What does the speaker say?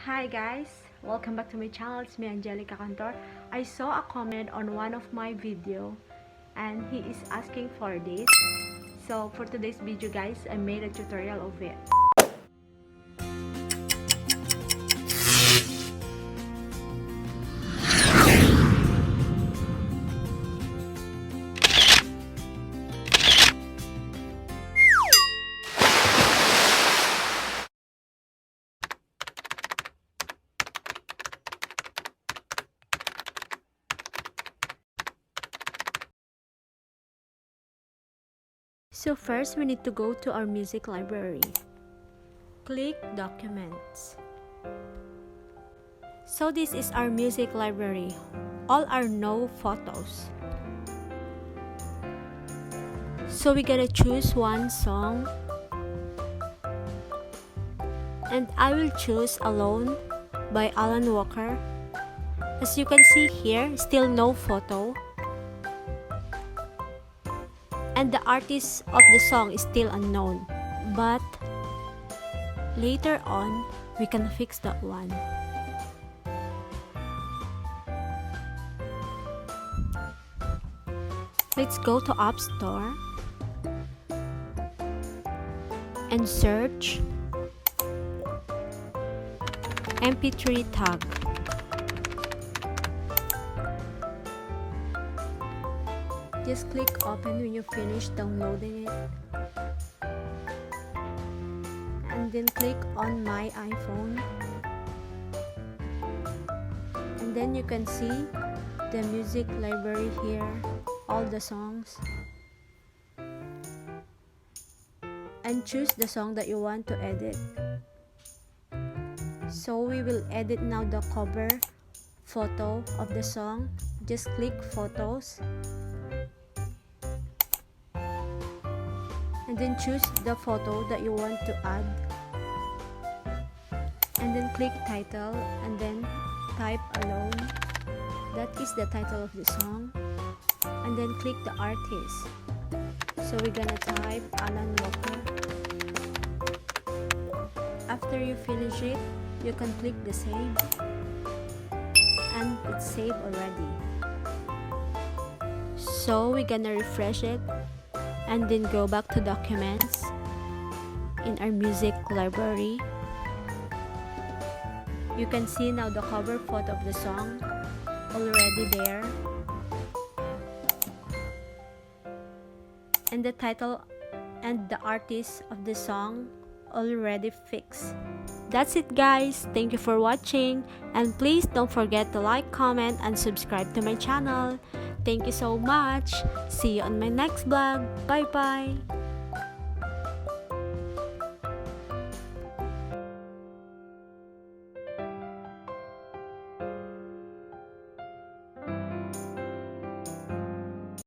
Hi guys, welcome back to my channel. It's me, Angelica Cantor. I saw a comment on one of my video and he is asking for this. So for today's video guys, I made a tutorial of it. So first we need to go to our music library. Click Documents. So this is our music library. All are no photos. So we gotta choose one song. And I will choose Alone by Alan Walker. As you can see here, still no photo. And the artist of the song is still unknown. But later on, we can fix that one. Let's go to App Store and search mp3 tag. Just click open when you finish downloading it. And then click on my iPhone. And then you can see the music library here, all the songs. And choose the song that you want to edit. So we will edit now the cover photo of the song. Just click photos. And then choose the photo that you want to add. And then click title and then type Alone. That is the title of the song. And then click the artist. So we're gonna type Alan Walker. After you finish it, you can click the save. And it's saved already. So we're gonna refresh it. And then go back to Documents in our music library. You can see now the cover photo of the song already there. And the title and the artist of the song already fixed. That's it guys. Thank you for watching. And please don't forget to like, comment, and subscribe to my channel. Thank you so much. See you on my next vlog. Bye bye.